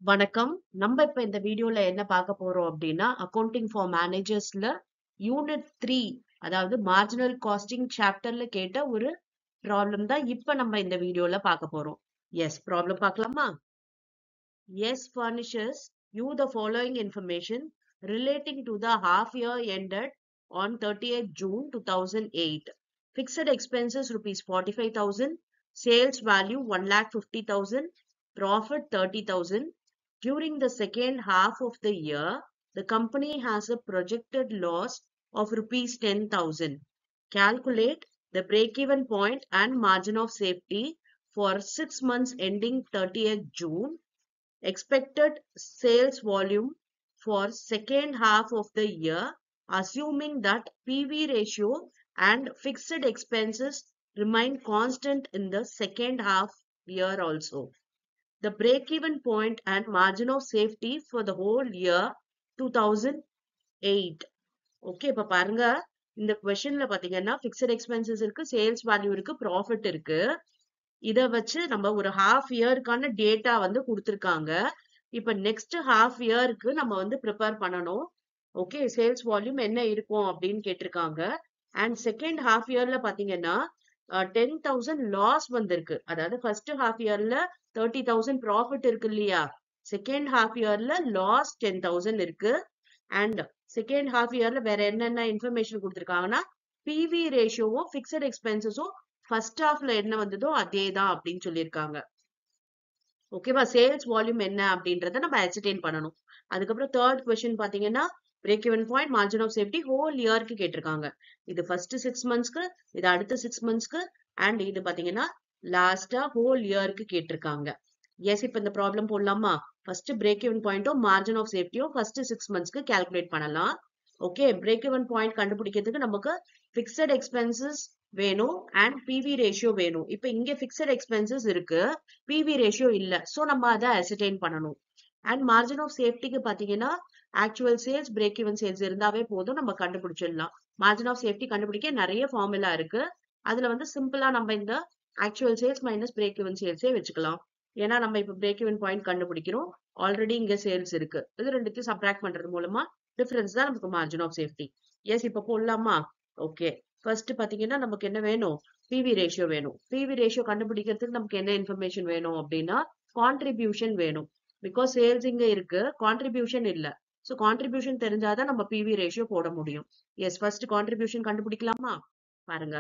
வணக்கம். நம்ம இப்ப இந்த வீடியோல என்ன பார்க்க போறோம் அப்படின்னா, அக்கவுண்டிங் ஃபார் மேனேஜர்ஸ்ல யூனிட் 3 அதாவது மார்ஜினல் காஸ்டிங் சாப்டர்ல கேட்ட ஒரு ப்ராப்ளம் தான் இப்ப நம்ம இந்த வீடியோல பார்க்க போறோம். எஸ், ப்ராப்ளம் பார்க்கலாமா? Yes furnishes you the following information relating to the half year ended on 30th June 2008. Fixed expenses rupees 45,000, sales value 1,50,000, profit 30,000. During the second half of the year, the company has a projected loss of rupees 10,000. Calculate the break-even point and margin of safety for 6 months ending 30th June. Expected sales volume for second half of the year, assuming that PV ratio and fixed expenses remain constant in the second half year also. The break-even point and margin of safety for the whole year 2008. Okay, இப்ப பாருங்க, இந்த கொஸ்டின்ல பாத்தீங்கன்னா fixed expenses இருக்கு, sales value இருக்கு, profit இருக்கு. இத வச்சு நம்ம ஒரு ஹாஃப் இயருக்கான டேட்டா வந்து கொடுத்திருக்காங்க. இப்ப நெக்ஸ்ட் ஹாஃப் இயருக்கு நம்ம வந்து ப்ரிப்பேர் பண்ணணும். ஓகே, சேல்ஸ் வால்யூம் என்ன இருக்கும் அப்படின்னு கேட்டிருக்காங்க. அண்ட் செகண்ட் ஹாஃப் இயர்ல பாத்தீங்கன்னா 10,000 லாஸ் வந்திருக்கு. அதாவது ஃபர்ஸ்ட் ஹாஃப் இயர்ல 30,000 ப்ராஃபிட் இருக்கு இல்லையா? செகண்ட் ஹாஃப் இயர்ல லாஸ் 10,000 இருக்கு. அண்ட் செகண்ட் ஹாஃப் இயர்ல வேற என்னென்ன இன்ஃபர்மேஷன் கொடுத்திருக்காங்கன்னா, பிவி ரேஷியோவும் பிக்சட் எக்ஸ்பென்சஸும் ஃபர்ஸ்ட் ஹாஃப்ல என்ன வந்ததோ அதே தான் அப்படின்னு சொல்லியிருக்காங்க. ஓகேவா? சேல்ஸ் வால்யூம் என்ன அப்படின்றத நம்ம அசர்டைன் பண்ணணும். அதுக்கப்புறம் தேர்ட் கொஸ்டின் பாத்தீங்கன்னா, break even point, margin of safety whole இயர்க்கு கேட்டிருக்காங்க. இது ஃபர்ஸ்ட் 6 மந்த்ஸ்க்கு, இது அடுத்த 6 மந்த்ஸ்க்கு, அண்ட் இது பாத்தீங்கன்னா லாஸ்டா ஹோல் இயர்க்கு கேட்டிருக்காங்க. எஸ், இப்ப இந்த ப்ராப்ளம் போடலாமா? ஃபர்ஸ்ட் பிரேக் ஈவன் பாயிண்ட்டும் மார்ஜின் ஆஃப் சேஃப்டியும் ஃபர்ஸ்ட் 6 மந்த்ஸ்க்கு கால்குலேட் பண்ணலாம். ஓகே, பிரேக் ஈவன் பாயிண்ட் கண்டுபிடிக்கிறதுக்கு நமக்கு பிக்சட் எக்ஸ்பென்சஸ் வேணும் அண்ட் பிவி ரேஷியோ வேணும். இப்ப இங்க பிக்சட் எக்ஸ்பென்சஸ் இருக்கு, பிவி ரேஷியோ இல்ல. சோ நம்ம அதை அசர்டைன் பண்ணணும். அண்ட் மார்ஜின் ஆஃப் சேஃப்டிக்கு பாத்தீங்கன்னா actual sales, break even sales இருந்தாவே போதும், நம்ம கண்டுபிடிச்சிடலாம். மார்ஜின் ஆஃப் சேஃப்டி கண்டுபிடிக்க நிறைய ஃபார்முலா இருக்கு. அதுல வந்து சிம்பிளா நம்ம இந்த actual sales minus break even சேல்ஸே வச்சுக்கலாம். ஏன்னா நம்ம இப்ப பிரேக் ஈவன் பாயிண்ட் கண்டுபிடிக்கிறோம், ஆல்ரெடி இங்க சேல்ஸ் இருக்கு. இது ரெண்டுத்தையும் சப்ட்ராக்ட் பண்றது மூலமா டிஃபரன்ஸ் தான் நமக்கு மார்ஜின் ஆஃப் சேஃப்டி. எஸ், இப்ப போடலாமா? ஓகே, ஃபர்ஸ்ட் பாத்தீங்கன்னா நமக்கு என்ன வேணும்? பிவி ரேஷியோ வேணும். பிவி ரேஷியோ கண்டுபிடிக்கிறதுக்கு நமக்கு என்ன இன்ஃபர்மேஷன் வேணும் அப்படின்னா, கான்ட்ரிபியூஷன் வேணும். பிகாஸ் சேல்ஸ் இங்க இருக்கு, கான்ட்ரிபியூஷன் இல்ல. சோ கான்ட்ரிபியூஷன் தெரிஞ்சாதான் நம்ம பிவி ரேஷியோ போட முடியும். எஸ், ஃபர்ஸ்ட் கான்ட்ரிபியூஷன் கண்டுபிடிக்கலாமா? பாருங்க,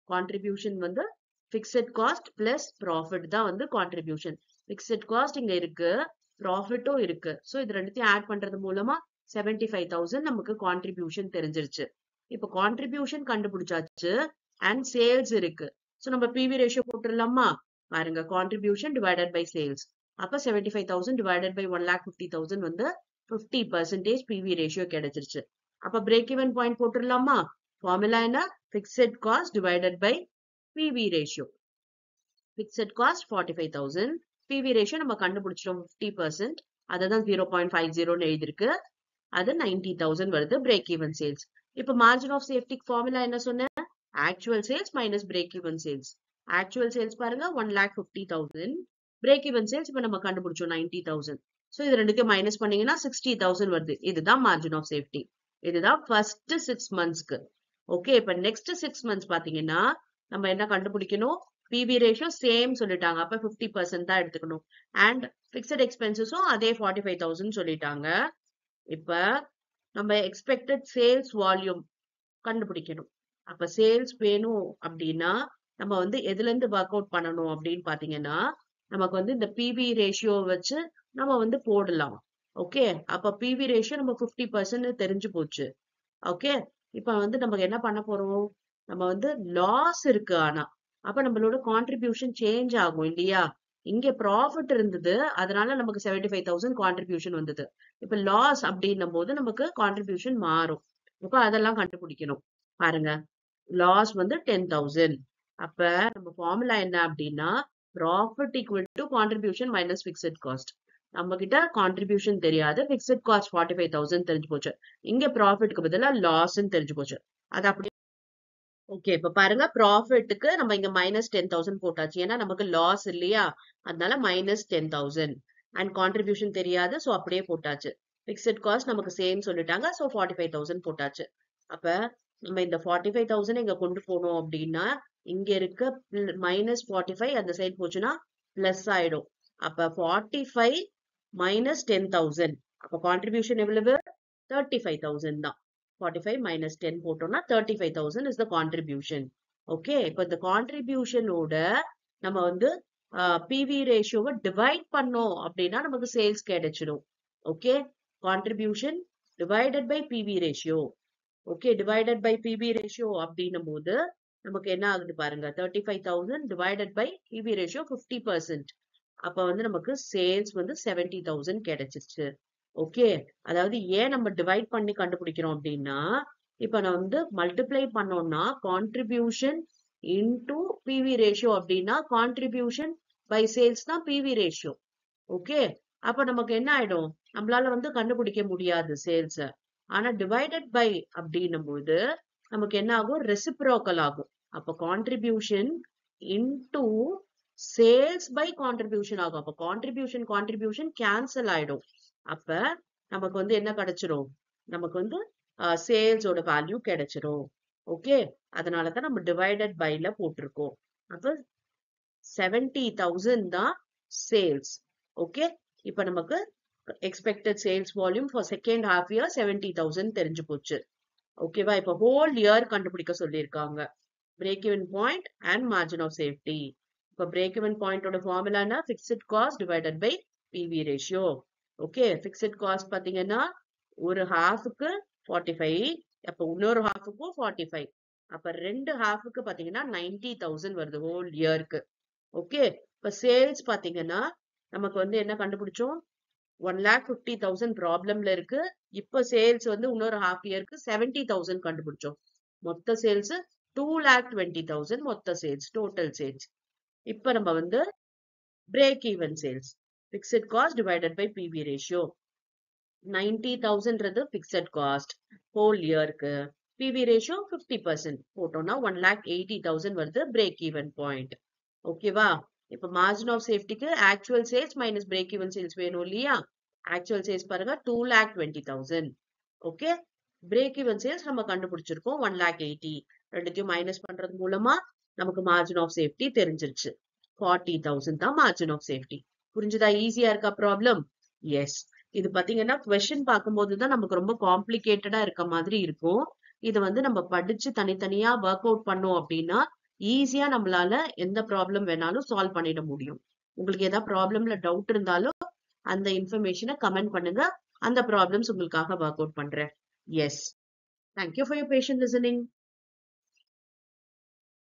கான்ட்ரிபியூஷன் வந்து பிக்சட் காஸ்ட் பிளஸ் ப்ராஃபிட் தான் வந்து கான்ட்ரிபியூஷன். பிக்சட் காஸ்ட் இங்க இருக்கு, ப்ராஃபிட்டும் இருக்கு. சோ இது ரெண்டுத்தையும் ஆட் பண்றது மூலமா 75,000 நமக்கு கான்ட்ரிபியூஷன் தெரிஞ்சிருச்சு. இப்ப கான்ட்ரிபியூஷன் கண்டுபிடிச்சாச்சு அண்ட் சேல்ஸ் இருக்கு. சோ நம்ம பிவி ரேஷியோ போட்டுடலாமா? பாருங்க, கான்ட்ரிபியூஷன் டிவைடட் பை சேல்ஸ். அப்ப 75,000 டிவைடட் பை 1,50,000 வந்து 50% பிவி ரேஷியோ கிடைச்சிருச்சு. அப்ப பிரேக் ஈவன் பாயிண்ட் போட்டுடலாமா? ஃபார்முலா என்ன? Fixed cost divided by PV ratio. Fixed cost 45,000, PV ratio நம்ம கண்டுபிடிச்சிட்டோம் 50%, அததான் 0.50 எழுதிருக்கு. அது 90,000 வருது பிரேக் ஈவன் சேல்ஸ். இப்ப மார்ஜின் ஆஃப் சேஃப்டிக்கு ஃபார்முலா என்ன சொன்னேன்? Actual sales minus break even sales. Actual sales பாருங்க 1,50,000, பிரேக் ஈவன் சேல்ஸ் இப்ப நம்ம கண்டுபிடிச்சோம் 90,000. சோ இது ரெண்டுக்கும் மைனஸ் பண்ணீங்கன்னா 60,000 வருது. இதுதான் மார்ஜின் ஆஃப் சேஃப்டி. இதுதான் ஃபர்ஸ்ட் 6 மந்த்ஸ்க்கு. ஓகே, இப்ப நெக்ஸ்ட் 6 மந்த்ஸ் பாத்தீங்கன்னா நம்ம என்ன கண்டுபிடிக்கணும்? பிவி ரேஷியோ சேம் சொல்லிட்டாங்க, அப்ப 50% தான் எடுத்துக்கணும். அண்ட் பிக்சட் எக்ஸ்பென்சஸும் அதே 45,000 சொல்லிட்டாங்க. இப்ப நம்ம எக்ஸ்பெக்டட் சேல்ஸ் வால்யூம் கண்டுபிடிக்கணும். அப்ப சேல்ஸ் வேணும் அப்படின்னா நம்ம வந்து எதுல இருந்து ஒர்க் அவுட் பண்ணணும் அப்படின்னு பாத்தீங்கன்னா, நமக்கு வந்து இந்த பிவி ரேஷியோ வச்சு நம்ம வந்து போடலாம். ஓகே, அப்ப பிவி ரேஷியோ நம்ம 50% தெரிஞ்சு போச்சு. ஓகே, இப்ப வந்து நமக்கு என்ன பண்ண போறோம்? நம்ம வந்து லாஸ் இருக்கு, ஆனா அப்ப நம்மளோட கான்ட்ரிபியூஷன் சேஞ்ச் ஆகும் இல்லையா? இங்க ப்ராஃபிட் இருந்தது, அதனால நமக்கு 75,000 கான்ட்ரிபியூஷன் வந்தது. இப்ப லாஸ் அப்படின்னும் போது நமக்கு கான்ட்ரிபியூஷன் மாறும். இப்ப அதெல்லாம் கண்டுபிடிக்கணும். பாருங்க, லாஸ் வந்து 10,000. அப்ப நம்ம ஃபார்முலா என்ன அப்படின்னா, profit equal to contribution minus fixed cost. நம்ம கிட்ட கான்ட்ரிபியூஷன் தெரியாது, பிக்சட் காஸ்ட் 45,000 தெரிஞ்சு போச்சு. இங்க ப்ராஃபிட்க்கு பதிலா லாஸ் தெரிஞ்சு போச்சு. அது அப்படி. ஓகே, இப்ப பாருங்க, ப்ராஃபிட்டுக்கு நம்ம இங்க மைனஸ் 10,000 போட்டாச்சு. ஏன்னா நமக்கு லாஸ் இல்லையா? அதனால மைனஸ் 10,000. அண்ட் கான்ட்ரிபியூஷன் தெரியாது. ஸோ அப்படியே போட்டாச்சு. ஃபிக்ஸட் காஸ்ட் நமக்கு சேம் சொல்லிட்டாங்க. ஸோ 45,000 போட்டாச்சு. அப்ப நம்ம இந்த 45,000 இங்க கொண்டு போனோம் அப்படின்னா இங்க இருக்க -45 அந்த சைடு போச்சுன்னா பிளஸ் ஆயிடும். அப்ப 45 minus 10,000. அப்ப கான்ட்ரிபியூஷன் எவ்வளவு? 35,000 தான். 45 minus 10 போட்டோம்னா 35,000 is the contribution. ஓகே, இப்ப இந்த கான்ட்ரிபியூஷனோட நம்ம வந்து பிவி ரேஷியோவை டிவைட் பண்ணோம் அப்படின்னா நமக்கு சேல்ஸ் கிடைச்சிடும். Okay, contribution divided by PV ratio. Okay, divided by PV ratio அப்படின்னும் போது நமக்கு என்ன ஆகுது பாருங்க, 35,000 டிவைடட் பை பிவி ரேஷியோ 50%. அப்ப வந்து நமக்கு சேல்ஸ் வந்து 70,000 கிடைச்சிருச்சு. ஓகே, அதாவது ஏன் நம்ம டிவைட் பண்ணி கண்டுபிடிக்கிறோம் அப்படின்னா, இப்ப நான் வந்து மல்டிப்ளை பண்ணோம்னா கான்ட்ரிபியூஷன் இன்டூ பிவி ரேஷியோ அப்படின்னா கான்ட்ரிபியூஷன் பை சேல்ஸ் தான் பிவி ரேஷியோ. ஓகே, அப்ப நமக்கு என்ன ஆயிடும், நம்மளால வந்து கண்டுபிடிக்க முடியாது சேல்ஸ். ஆனா டிவைடட் பை அப்படின்னும் போது நமக்கு என்ன ஆகும், ரெசிப்ரோக்கல் ஆகும். அப்ப contribution into sales by contribution ஆகும். அப்ப கான்ட்ரிபியூஷன் கேன்சல் ஆயிடும். அப்ப நமக்கு வந்து என்ன கிடைச்சிரும், நமக்கு வந்து சேல்ஸோட வேல்யூ கிடைச்சிரும். ஓகே, அதனாலதான் நம்ம டிவைடட் பைல போட்டிருக்கோம். அப்ப 70,000 தான் சேல்ஸ். ஓகே, இப்ப நமக்கு expected sales volume for second half year 70,000 தெரிஞ்சு போச்சு. ஓகேவா, இப்ப ஹோல் இயர் கண்டுபிடிக்க சொல்லியிருக்காங்க. Break even point and margin of safety. இப்ப பிரேக் ஈவன் பாயிண்டோட ஃபார்முலானா fixed cost divided by PV ratio. Okay, fixed cost பாத்தீங்கன்னா ஒரு ஹாஃபுக்கு 45, அப்ப இன்னொரு ஹாஃபுக்கும் 45. அப்ப ரெண்டு ஹாஃபுக்கு பாத்தீங்கன்னா 90,000 வருது ஹோல் இயருக்கு. ஓகே, இப்ப சேல்ஸ் பாத்தீங்கன்னா நமக்கு வந்து என்ன கண்டுபிடிச்சோம், 1,50,000 ப்ராப்ளம்ல இருக்கு. இப்ப சேல்ஸ் வந்து இன்னொரு ஹாஃப் இயருக்கு 70,000 கண்டுபிடிச்சோம். மொத்த சேல்ஸ் 2,20,000 மொத்த சேல்ஸ், டோட்டல் சேல்ஸ். இப்ப நம்ம வந்து break even sales, fixed cost divided by PV ratio. 90,000ன்றது ஃபிக்ஸட் காஸ்ட் ஹோல் இயருக்கு, பிவி ரேஷியோ 50% போட்டோம்னா 1,80,000 வருது பிரேக் ஈவன் பாயிண்ட். ஓகேவா, இப்ப மார்ஜின் ஆஃப் சேஃப்டிக்கு actual sales minus break even sales வேணும் இல்லையா. ஆக்சுவல் சேல்ஸ் பாருங்க 2,20,000. ஓகே, பிரேக் ஈவன் சேல்ஸ் நம்ம கண்டுபிடிச்சிருக்கோம் 1,80,000. ரெண்டுத்தையும் மைனஸ் பண்றது மூலமா நமக்கு மார்ஜின் ஆஃப் சேஃப்டி தெரிஞ்சிருச்சு. 40,000 தான் மார்ஜின் ஆஃப் சேஃப்டி. புரிஞ்சுதா? ஈஸியா இருக்கா ப்ராப்ளம்? எஸ். இது பாத்தீங்கன்னா கொஸ்டின் பார்க்கும்போதுதான் நமக்கு ரொம்ப காம்ப்ளிகேட்டடா இருக்க மாதிரி இருக்கும். இது வந்து நம்ம படிச்சு தனித்தனியா ஒர்க் அவுட் பண்ணோம் அப்படின்னா ஈஸியா நம்மளால எந்த ப்ராப்ளம் வேணாலும் சால்வ் பண்ணிட முடியும். உங்களுக்கு ஏதாவது ப்ராப்ளம்ல டவுட் இருந்தாலும் அந்த இன்ஃபர்மேஷனை கமெண்ட் பண்ணுங்க. அந்த ப்ராப்ளம்ஸ் உங்களுக்காக ஒர்க் அவுட் பண்றேன். Yes. Thank you for your patient listening.